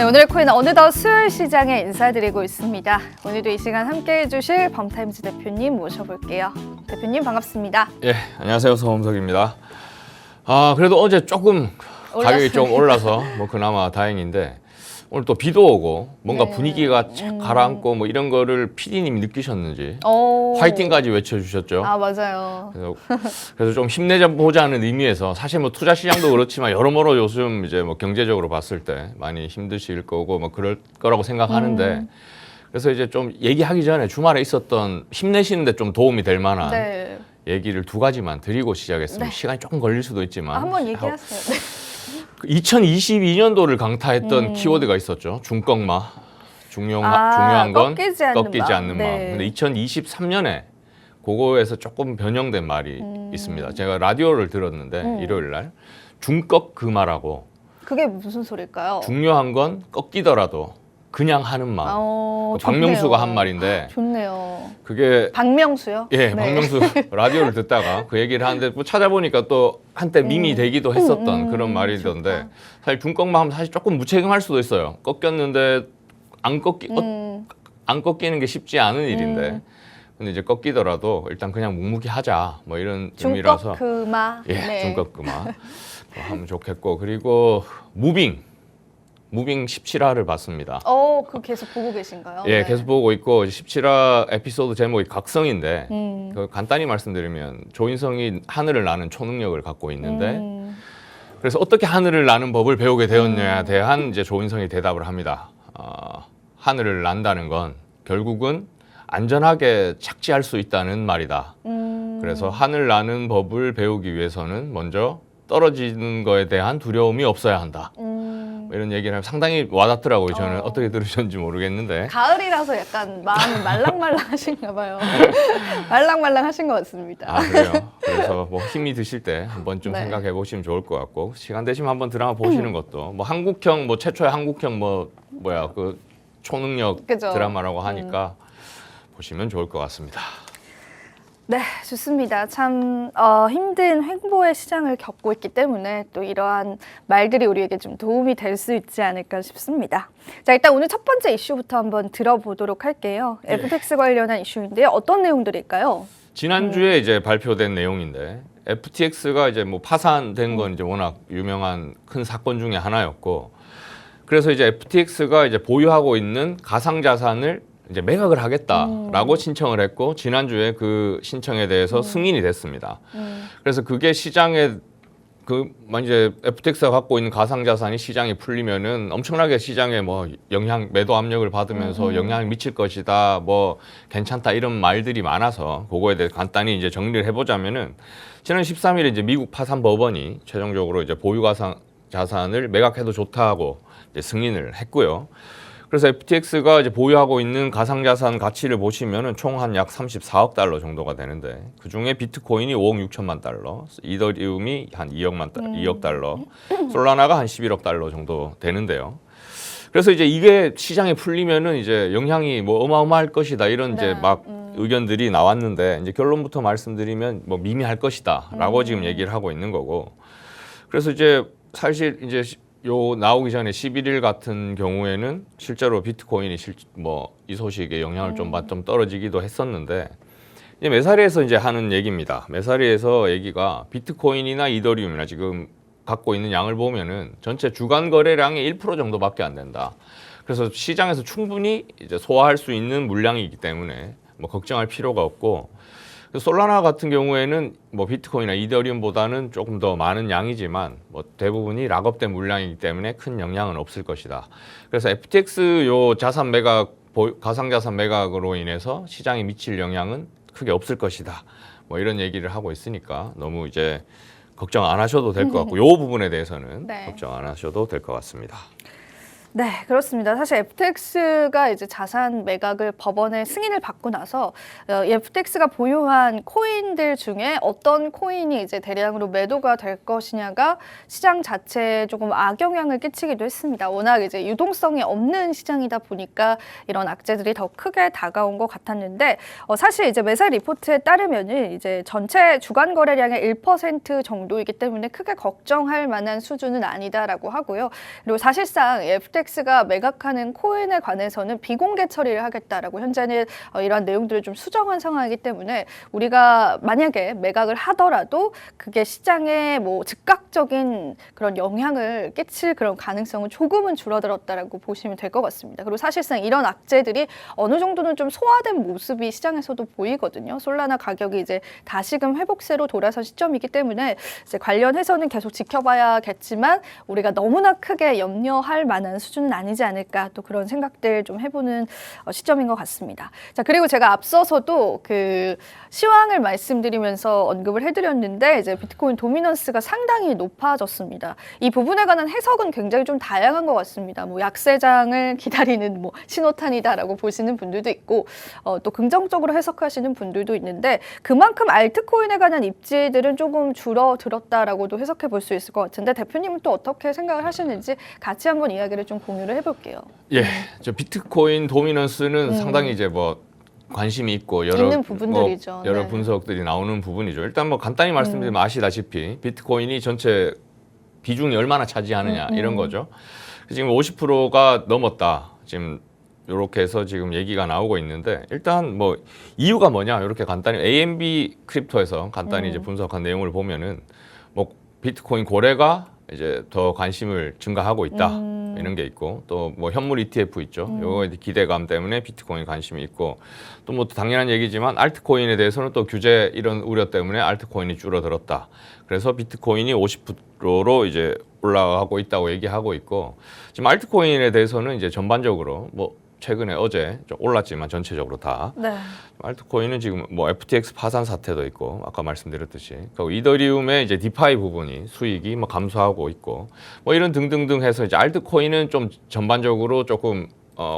네, 오늘의 코인은 어느덧 수요일 시장에 인사드리고 있습니다. 오늘도 이 시간 함께해 주실 범타임즈 대표님 모셔볼게요. 대표님 반갑습니다. 예, 안녕하세요. 서범석입니다. 그래도 어제 조금 가격이 좀 올라서 뭐 그나마 다행인데 오늘 또 비도 오고 뭔가 네. 분위기가 착 가라앉고 뭐 이런 거를 PD님이 느끼셨는지 화이팅까지 외쳐주셨죠. 아, 맞아요. 그래서 좀 힘내보자는 의미에서 사실 뭐 투자 시장도 그렇지만 여러모로 요즘 이제 뭐 경제적으로 봤을 때 많이 힘드실 거고 뭐 그럴 거라고 생각하는데 그래서 이제 좀 얘기하기 전에 주말에 있었던 힘내시는데 좀 도움이 될 만한 네. 얘기를 두 가지만 드리고 시작했습니다. 네. 시간이 조금 걸릴 수도 있지만 한번 얘기하세요. 네. 2022년도를 강타했던 키워드가 있었죠. 중꺾마. 중요한 건 꺾이지 않는 네. 마음. 근데 2023년에 그거에서 조금 변형된 말이 있습니다. 제가 라디오를 들었는데 일요일 날 중꺾그마라고. 그게 무슨 소릴까요? 중요한 건 꺾이더라도 그냥 하는 마음. 박명수가 좋네요. 한 말인데 좋네요. 그게 박명수요? 예, 네. 박명수 라디오를 듣다가 그 얘기를 하는데 뭐 찾아보니까 또 한때 밈이 되기도 했었던 그런 말이던데 좋다. 사실 중꺾마 하면 사실 조금 무책임할 수도 있어요. 꺾였는데 안 꺾이는 게 쉽지 않은 일인데 근데 이제 꺾이더라도 일단 그냥 묵묵히 하자 뭐 이런 의미라서 중꺾그마. 예, 네. 중꺾그마 하면 좋겠고 그리고 무빙 17화를 봤습니다. 그거 계속 보고 계신가요? 예, 네. 계속 보고 있고 17화 에피소드 제목이 각성인데 그 간단히 말씀드리면 조인성이 하늘을 나는 초능력을 갖고 있는데 그래서 어떻게 하늘을 나는 법을 배우게 되었냐에 대한 이제 조인성이 대답을 합니다. 하늘을 난다는 건 결국은 안전하게 착지할 수 있다는 말이다. 그래서 하늘 나는 법을 배우기 위해서는 먼저 떨어지는 거에 대한 두려움이 없어야 한다. 이런 얘기를 하면 상당히 와닿더라고요. 저는 어떻게 들으셨는지 모르겠는데. 가을이라서 약간 마음이 말랑말랑하신가 봐요. 말랑말랑하신 것 같습니다. 그래요? 그래서 뭐 힘이 드실 때 한번 좀 네. 생각해 보시면 좋을 것 같고 시간 되시면 한번 드라마 보시는 것도 뭐 한국형 뭐 최초의 한국형 그 초능력 그죠. 드라마라고 하니까 보시면 좋을 것 같습니다. 네, 좋습니다. 참 힘든 횡보의 시장을 겪고 있기 때문에 또 이러한 말들이 우리에게 좀 도움이 될 수 있지 않을까 싶습니다. 자, 일단 오늘 첫 번째 이슈부터 한번 들어보도록 할게요. FTX 관련한 이슈인데요. 어떤 내용들일까요? 지난주에 이제 발표된 내용인데 FTX가 이제 뭐 파산된 건 이제 워낙 유명한 큰 사건 중에 하나였고 그래서 이제 FTX가 이제 보유하고 있는 가상 자산을 이제 매각을 하겠다라고 신청을 했고 지난주에 그 신청에 대해서 승인이 됐습니다. 그래서 그게 시장에 이제 FTX가 갖고 있는 가상 자산이 시장이 풀리면은 엄청나게 시장에 뭐 매도 압력을 받으면서 영향을 미칠 것이다. 뭐 괜찮다 이런 말들이 많아서 그거에 대해 간단히 이제 정리를 해보자면은 지난 13일에 이제 미국 파산 법원이 최종적으로 이제 보유 가상 자산을 매각해도 좋다고 이제 승인을 했고요. 그래서 FTX가 이제 보유하고 있는 가상자산 가치를 보시면은 총 한 약 34억 달러 정도가 되는데 그 중에 비트코인이 5억 6천만 달러, 이더리움이 한 2억 달러, 솔라나가 한 11억 달러 정도 되는데요. 그래서 이제 이게 시장에 풀리면은 이제 영향이 뭐 어마어마할 것이다 이런 이제 막 의견들이 나왔는데 이제 결론부터 말씀드리면 뭐 미미할 것이다라고 지금 얘기를 하고 있는 거고. 그래서 이제 사실 이제 나오기 전에 11일 같은 경우에는 실제로 비트코인이 이 소식에 영향을 좀 떨어지기도 했었는데 이제 메사리에서 이제 하는 얘기입니다. 메사리에서 얘기가 비트코인이나 이더리움이나 지금 갖고 있는 양을 보면은 전체 주간 거래량의 1% 정도밖에 안 된다. 그래서 시장에서 충분히 이제 소화할 수 있는 물량이기 때문에 뭐 걱정할 필요가 없고 솔라나 같은 경우에는 뭐 비트코인이나 이더리움보다는 조금 더 많은 양이지만 뭐 대부분이 락업된 물량이기 때문에 큰 영향은 없을 것이다. 그래서 FTX 요 자산 매각, 가상자산 매각으로 인해서 시장에 미칠 영향은 크게 없을 것이다. 뭐 이런 얘기를 하고 있으니까 너무 이제 걱정 안 하셔도 될 것 같고 요 부분에 대해서는 네. 걱정 안 하셔도 될 것 같습니다. 네, 그렇습니다. 사실 FTX가 이제 자산 매각을 법원의 승인을 받고 나서 FTX가 보유한 코인들 중에 어떤 코인이 이제 대량으로 매도가 될 것이냐가 시장 자체에 조금 악영향을 끼치기도 했습니다. 워낙 이제 유동성이 없는 시장이다 보니까 이런 악재들이 더 크게 다가온 것 같았는데 사실 이제 매살 리포트에 따르면은 이제 전체 주간 거래량의 1% 정도이기 때문에 크게 걱정할 만한 수준은 아니다라고 하고요. 그리고 사실상 FTX FTX가 매각하는 코인에 관해서는 비공개 처리를 하겠다라고 현재는 이러한 내용들을 좀 수정한 상황이기 때문에 우리가 만약에 매각을 하더라도 그게 시장에 뭐 즉각적인 그런 영향을 끼칠 그런 가능성은 조금은 줄어들었다라고 보시면 될 것 같습니다. 그리고 사실상 이런 악재들이 어느 정도는 좀 소화된 모습이 시장에서도 보이거든요. 솔라나 가격이 이제 다시금 회복세로 돌아선 시점이기 때문에 이제 관련해서는 계속 지켜봐야겠지만 우리가 너무나 크게 염려할 만한 수준은 아니지 않을까 또 그런 생각들 좀 해보는 시점인 것 같습니다. 자, 그리고 제가 앞서서도 그 시황을 말씀드리면서 언급을 해드렸는데 이제 비트코인 도미넌스가 상당히 높아졌습니다. 이 부분에 관한 해석은 굉장히 좀 다양한 것 같습니다. 뭐 약세장을 기다리는 뭐 신호탄이다라고 보시는 분들도 있고 또 긍정적으로 해석하시는 분들도 있는데 그만큼 알트코인에 관한 입지들은 조금 줄어들었다라고도 해석해 볼 수 있을 것 같은데 대표님은 또 어떻게 생각을 하시는지 같이 한번 이야기를 좀 공유를 해볼게요. 예, 저 비트코인 도미넌스는 상당히 이제 뭐 관심이 있고 여러 있는 부분들이죠. 여러 네. 분석들이 나오는 부분이죠. 일단 뭐 간단히 말씀드리면 아시다시피 비트코인이 전체 비중이 얼마나 차지하느냐 이런 거죠. 지금 50%가 넘었다. 지금 이렇게 해서 지금 얘기가 나오고 있는데 일단 뭐 이유가 뭐냐 이렇게 간단히 AMB 크립토에서 간단히 이제 분석한 내용을 보면은 뭐 비트코인 거래가 이제 더 관심을 증가하고 있다 이런 게 있고 또 뭐 현물 ETF 있죠. 요거에 기대감 때문에 비트코인 관심이 있고 또 뭐 당연한 얘기지만 알트코인에 대해서는 또 규제 이런 우려 때문에 알트코인이 줄어들었다. 그래서 비트코인이 50%로 이제 올라가고 있다고 얘기하고 있고 지금 알트코인에 대해서는 이제 전반적으로 뭐 최근에 어제 좀 올랐지만 전체적으로 다 네. 알트코인은 지금 뭐 FTX 파산 사태도 있고 아까 말씀드렸듯이 그리고 이더리움의 이제 디파이 부분이 수익이 뭐 감소하고 있고 뭐 이런 등등등 해서 이제 알트코인은 좀 전반적으로 조금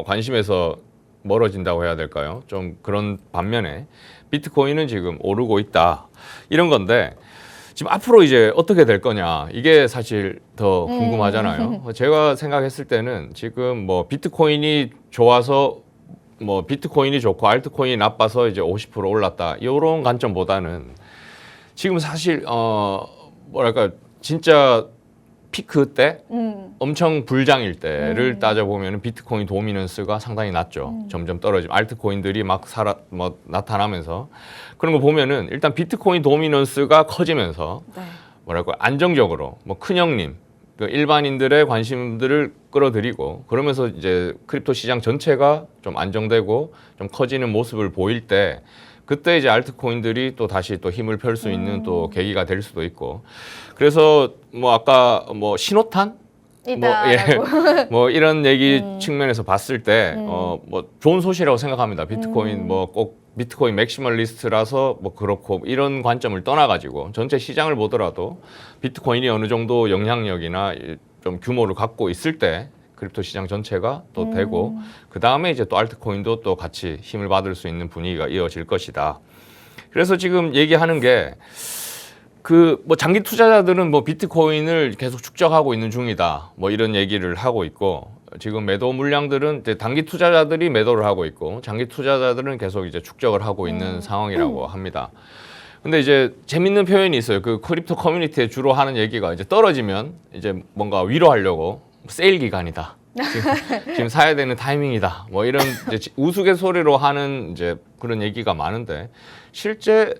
관심에서 멀어진다고 해야 될까요? 좀 그런 반면에 비트코인은 지금 오르고 있다 이런 건데 지금 앞으로 이제 어떻게 될 거냐 이게 사실 더 궁금하잖아요. 제가 생각했을 때는 지금 뭐 비트코인이 좋아서 뭐 비트코인이 좋고 알트코인이 나빠서 이제 50% 올랐다 이런 관점보다는 지금 사실 뭐랄까 진짜 피크 때 엄청 불장일 때를 따져보면 비트코인 도미넌스가 상당히 낮죠. 점점 떨어지면 알트코인들이 막 나타나면서 그런 거 보면은 일단 비트코인 도미넌스가 커지면서 네. 뭐랄까 안정적으로 뭐 큰형님 그 일반인들의 관심들을 끌어들이고 그러면서 이제 크립토 시장 전체가 좀 안정되고 좀 커지는 모습을 보일 때 그때 이제 알트코인들이 또 다시 또 힘을 펼 수 있는 또 계기가 될 수도 있고 그래서 뭐 아까 뭐 신호탄 뭐 이런 얘기 측면에서 봤을 때 뭐 좋은 소식이라고 생각합니다. 비트코인 뭐 꼭 비트코인 맥시멀리스트라서 뭐 그렇고 이런 관점을 떠나가지고 전체 시장을 보더라도 비트코인이 어느 정도 영향력이나 좀 규모를 갖고 있을 때 크립토 시장 전체가 또 되고 그 다음에 이제 또 알트코인도 또 같이 힘을 받을 수 있는 분위기가 이어질 것이다. 그래서 지금 얘기하는 게 그 뭐 장기 투자자들은 뭐 비트코인을 계속 축적하고 있는 중이다. 뭐 이런 얘기를 하고 있고 지금 매도 물량들은 이제 단기 투자자들이 매도를 하고 있고 장기 투자자들은 계속 이제 축적을 하고 있는 상황이라고 합니다. 근데 이제 재밌는 표현이 있어요. 그 크립토 커뮤니티에 주로 하는 얘기가 이제 떨어지면 이제 뭔가 위로하려고 세일 기간이다. 지금 사야 되는 타이밍이다. 뭐 이런 이제 우스갯소리로 하는 이제 그런 얘기가 많은데 실제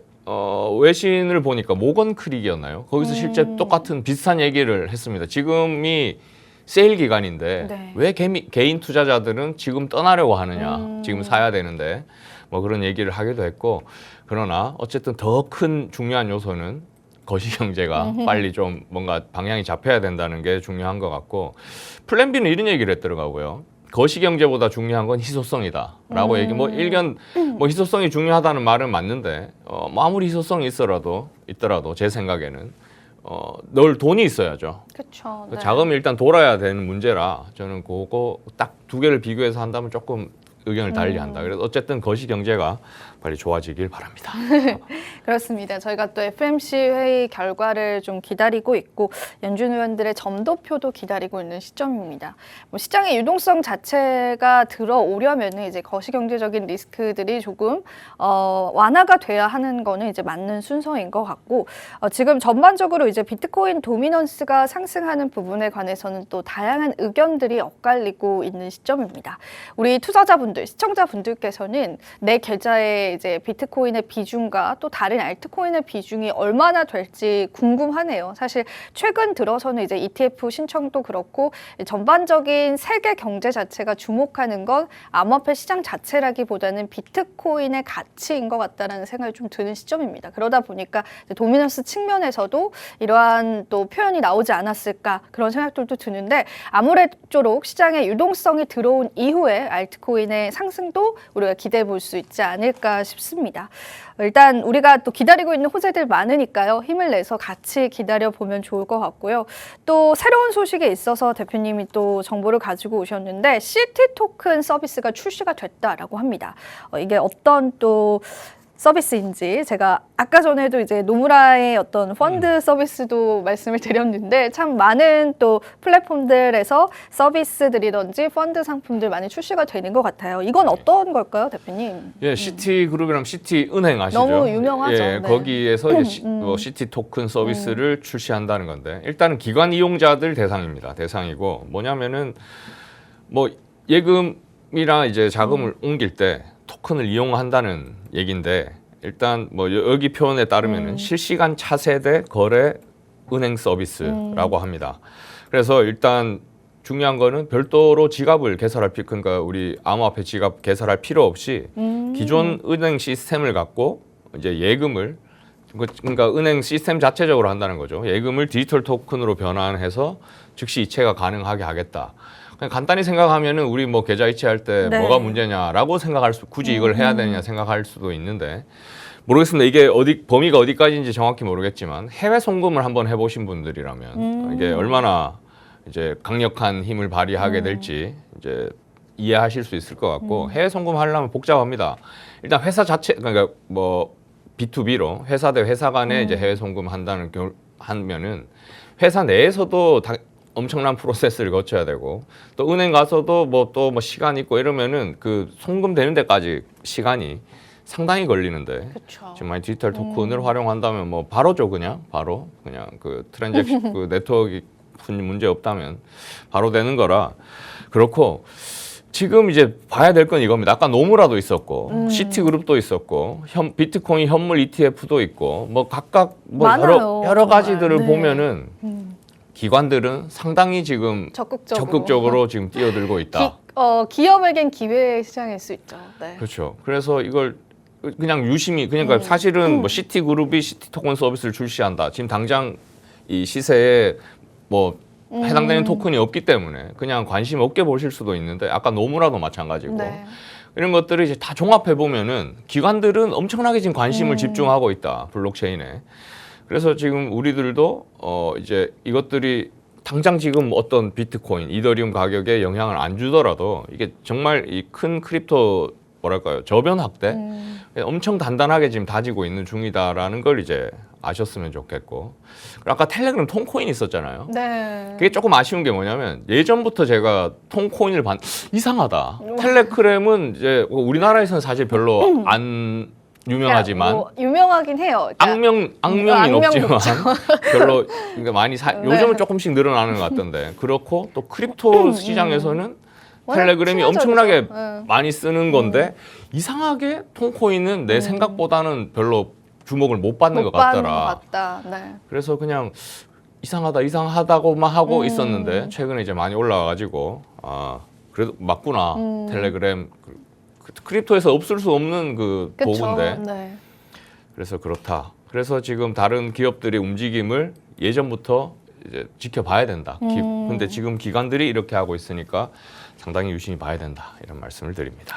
외신을 보니까 모건 크릭이었나요? 거기서 실제 똑같은 비슷한 얘기를 했습니다. 지금이 세일 기간인데 네. 왜 개인 투자자들은 지금 떠나려고 하느냐? 지금 사야 되는데 뭐 그런 얘기를 하기도 했고 그러나 어쨌든 더 큰 중요한 요소는 거시경제가 빨리 좀 뭔가 방향이 잡혀야 된다는 게 중요한 것 같고 플랜 B는 이런 얘기를 했더라고요. 거시경제보다 중요한 건 희소성이다라고 얘기. 뭐 일견 뭐 희소성이 중요하다는 말은 맞는데 뭐 아무리 희소성이 있더라도 제 생각에는 널 돈이 있어야죠. 그렇죠. 그 자금이 일단 돌아야 되는 문제라 저는 그거 딱 두 개를 비교해서 한다면 조금 의견을 달리한다. 그래서 어쨌든 거시경제가 빨리 좋아지길 바랍니다. 그렇습니다. 저희가 또 FMC 회의 결과를 좀 기다리고 있고 연준 의원들의 점도표도 기다리고 있는 시점입니다. 뭐 시장의 유동성 자체가 들어오려면 이제 거시경제적인 리스크들이 조금 완화가 돼야 하는 거는 이제 맞는 순서인 것 같고 지금 전반적으로 이제 비트코인 도미넌스가 상승하는 부분에 관해서는 또 다양한 의견들이 엇갈리고 있는 시점입니다. 우리 투자자분들, 시청자분들께서는 내 계좌에 이제 비트코인의 비중과 또 다른 알트코인의 비중이 얼마나 될지 궁금하네요. 사실 최근 들어서는 이제 ETF 신청도 그렇고 전반적인 세계 경제 자체가 주목하는 건 암호화폐 시장 자체라기보다는 비트코인의 가치인 것 같다라는 생각이 좀 드는 시점입니다. 그러다 보니까 도미넌스 측면에서도 이러한 또 표현이 나오지 않았을까 그런 생각들도 드는데 아무래도록 시장에 유동성이 들어온 이후에 알트코인의 상승도 우리가 기대해 볼 수 있지 않을까 싶습니다. 일단 우리가 또 기다리고 있는 호재들 많으니까요. 힘을 내서 같이 기다려보면 좋을 것 같고요. 또 새로운 소식에 있어서 대표님이 또 정보를 가지고 오셨는데 시티 토큰 서비스가 출시가 됐다라고 합니다. 이게 어떤 또 서비스인지 제가 아까 전에도 이제 노무라의 어떤 펀드 서비스도 말씀을 드렸는데 참 많은 또 플랫폼들에서 서비스들이든지 펀드 상품들 많이 출시가 되는 것 같아요. 이건 어떤 걸까요, 대표님? 예, 시티그룹이랑 시티은행 아시죠? 너무 유명하죠. 예, 네. 거기에서 이제 시티 토큰 서비스를 출시한다는 건데 일단은 기관 이용자들 대상입니다. 대상이고 뭐냐면은 뭐 예금이랑 이제 자금을 옮길 때 토큰을 이용한다는 얘긴데 일단 뭐 여기 표현에 따르면은 실시간 차세대 거래 은행 서비스라고 합니다. 그래서 일단 중요한 거는 별도로 지갑을 개설할 그러니까 우리 암호화폐 지갑 개설할 필요 없이 기존 은행 시스템을 갖고 이제 예금을 그러니까 은행 시스템 자체적으로 한다는 거죠. 예금을 디지털 토큰으로 변환해서 즉시 이체가 가능하게 하겠다. 그냥 간단히 생각하면은 우리 뭐 계좌 이체할 때 네. 뭐가 문제냐라고 생각할 수 굳이 이걸 해야 되느냐 생각할 수도 있는데 모르겠습니다. 이게 범위가 어디까지인지 정확히 모르겠지만 해외 송금을 한번 해보신 분들이라면 이게 얼마나 이제 강력한 힘을 발휘하게 될지 이제 이해하실 수 있을 것 같고 해외 송금 하려면 복잡합니다. 일단 회사 자체 그러니까 뭐 B2B로 회사 대 회사 간에 이제 해외 송금 하면은 회사 내에서도 엄청난 프로세스를 거쳐야 되고 또 은행 가서도 뭐 시간 있고 이러면은 그 송금되는 데까지 시간이 상당히 걸리는데 그쵸. 지금 많이 디지털 토큰을 활용한다면 뭐 바로죠. 그냥 그 트랜잭션 그 네트워크 문제 없다면 바로 되는 거라 그렇고 지금 이제 봐야 될 건 이겁니다. 아까 노무라도 있었고 시티그룹도 있었고 비트코인 현물 ETF도 있고 뭐 각각 뭐 많아요, 여러 정말. 가지들을 네. 보면은 기관들은 상당히 지금 적극적으로 지금 뛰어들고 있다. 기업에겐 기회 시장일 수 있죠. 네. 그렇죠. 그래서 이걸 그냥 유심히 그러니까 사실은 뭐 시티그룹이 시티토큰 서비스를 출시한다. 지금 당장 이 시세에 뭐 해당되는 토큰이 없기 때문에 그냥 관심 없게 보실 수도 있는데 아까 노무라도 마찬가지고 네. 이런 것들을 이제 다 종합해 보면은 기관들은 엄청나게 지금 관심을 집중하고 있다. 블록체인에. 그래서 지금 우리들도 이제 이것들이 당장 지금 어떤 비트코인, 이더리움 가격에 영향을 안 주더라도 이게 정말 이 큰 크립토 뭐랄까요 저변 확대 엄청 단단하게 지금 다지고 있는 중이다라는 걸 이제 아셨으면 좋겠고 아까 텔레그램 통코인 있었잖아요. 네. 그게 조금 아쉬운 게 뭐냐면 예전부터 제가 통코인을 이상하다. 텔레그램은 이제 우리나라에서는 사실 별로 안 유명하지만 뭐 유명하긴 해요. 그러니까 악명이 높지만 높죠. 별로 그러니까 많이 네. 요즘은 조금씩 늘어나는 것 같던데 그렇고 또 크립토 시장에서는 텔레그램이 워낙 엄청나게 친화적이죠. 많이 쓰는 건데 이상하게 통코인은 내 생각보다는 별로 주목을 못 받는 것 받는 같더라. 것 같다. 네. 그래서 그냥 이상하다고만 하고 있었는데 최근에 이제 많이 올라와가지고 그래도 맞구나 텔레그램 크립토에서 없을 수 없는 그 그쵸. 도구인데 네. 그래서 그렇다. 그래서 지금 다른 기업들의 움직임을 예전부터 이제 지켜봐야 된다. 근데 지금 기관들이 이렇게 하고 있으니까 상당히 유심히 봐야 된다. 이런 말씀을 드립니다.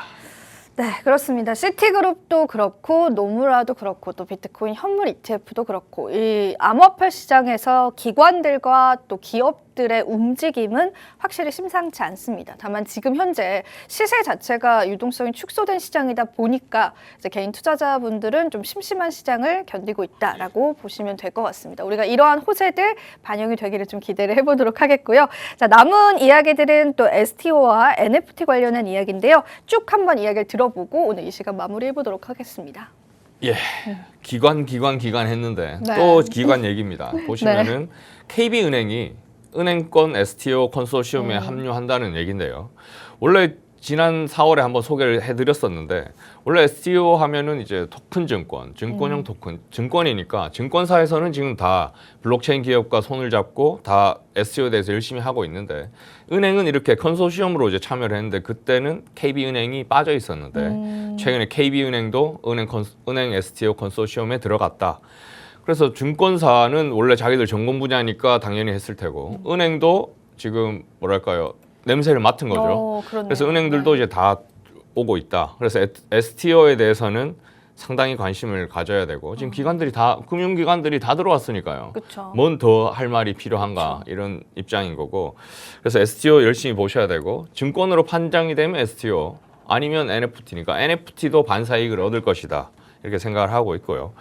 네, 그렇습니다. 시티그룹도 그렇고 노무라도 그렇고 또 비트코인 현물 ETF도 그렇고 이 암호화폐 시장에서 기관들과 또 기업 주식들의 움직임은 확실히 심상치 않습니다. 다만 지금 현재 시세 자체가 유동성이 축소된 시장이다 보니까 이제 개인 투자자분들은 좀 심심한 시장을 견디고 있다라고 보시면 될 것 같습니다. 우리가 이러한 호재들 반영이 되기를 좀 기대를 해보도록 하겠고요. 자, 남은 이야기들은 또 STO와 NFT 관련한 이야기인데요. 쭉 한번 이야기를 들어보고 오늘 이 시간 마무리해보도록 하겠습니다. 예, 기관 했는데 네. 또 기관 얘기입니다. 보시면은 KB은행이 은행권 STO 컨소시엄에 합류한다는 얘기인데요. 원래 지난 4월에 한번 소개를 해드렸었는데 원래 STO 하면은 이제 토큰 증권, 증권형 토큰, 증권이니까 증권사에서는 지금 다 블록체인 기업과 손을 잡고 다 STO에 대해서 열심히 하고 있는데 은행은 이렇게 컨소시엄으로 이제 참여를 했는데 그때는 KB은행이 빠져 있었는데 최근에 KB은행도 은행 STO 컨소시엄에 들어갔다. 그래서 증권사는 원래 자기들 전공 분야니까 당연히 했을 테고 은행도 지금 뭐랄까요? 냄새를 맡은 거죠. 그렇네요. 그래서 은행들도 이제 다 오고 있다. 그래서 STO에 대해서는 상당히 관심을 가져야 되고 지금 기관들이 다 금융기관들이 다 들어왔으니까요. 그쵸. 뭔 더 할 말이 필요한가 이런 입장인 거고 그래서 STO 열심히 보셔야 되고 증권으로 판정이 되면 STO 아니면 NFT니까 NFT도 반사이익을 얻을 것이다. 이렇게 생각을 하고 있고요.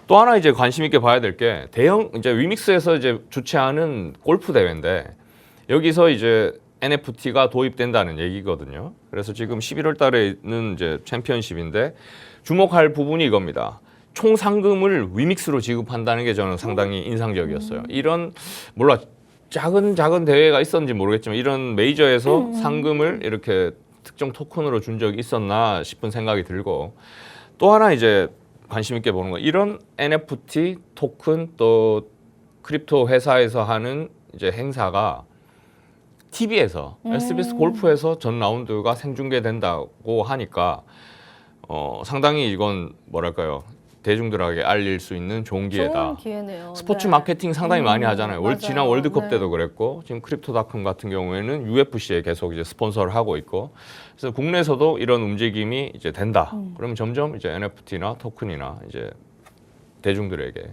또 하나 이제 관심 있게 봐야 될 게 대형 이제 위믹스에서 이제 주최하는 골프 대회인데 여기서 이제 NFT가 도입된다는 얘기거든요. 그래서 지금 11월 달에는 이제 챔피언십인데 주목할 부분이 이겁니다. 총 상금을 위믹스로 지급한다는 게 저는 상당히 인상적이었어요. 이런 몰라 작은 대회가 있었는지 모르겠지만 이런 메이저에서 상금을 이렇게 특정 토큰으로 준 적이 있었나 싶은 생각이 들고 또 하나 이제 관심 있게 보는 거 이런 NFT 토큰 또 크립토 회사에서 하는 이제 행사가 TV에서 SBS 골프에서 전 라운드가 생중계된다고 하니까 상당히 이건 뭐랄까요 대중들에게 알릴 수 있는 좋은 기회다. 좋은 기회네요. 스포츠 네. 마케팅 상당히 많이 하잖아요. 맞아요. 지난 월드컵 네. 때도 그랬고 지금 크립토닷컴 같은 경우에는 UFC에 계속 이제 스폰서를 하고 있고 그래서 국내에서도 이런 움직임이 이제 된다. 그러면 점점 이제 NFT나 토큰이나 이제 대중들에게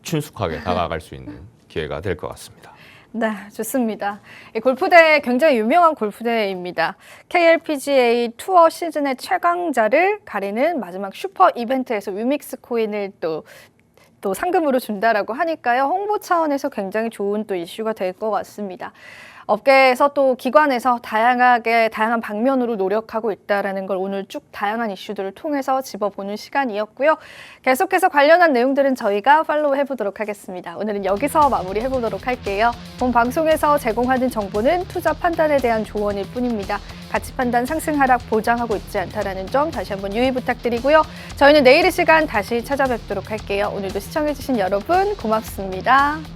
친숙하게 다가갈 수 있는 기회가 될 것 같습니다. 네, 좋습니다. 이 골프대회 굉장히 유명한 골프대회입니다. KLPGA 투어 시즌의 최강자를 가리는 마지막 슈퍼 이벤트에서 위믹스 코인을 또 상금으로 준다라고 하니까요. 홍보 차원에서 굉장히 좋은 또 이슈가 될 것 같습니다. 업계에서 또 기관에서 다양한 방면으로 노력하고 있다는 걸 오늘 쭉 다양한 이슈들을 통해서 짚어보는 시간이었고요. 계속해서 관련한 내용들은 저희가 팔로우 해보도록 하겠습니다. 오늘은 여기서 마무리해보도록 할게요. 본 방송에서 제공하는 정보는 투자 판단에 대한 조언일 뿐입니다. 가치 판단 상승 하락 보장하고 있지 않다는 점 다시 한번 유의 부탁드리고요. 저희는 내일 이 시간 다시 찾아뵙도록 할게요. 오늘도 시청해주신 여러분 고맙습니다.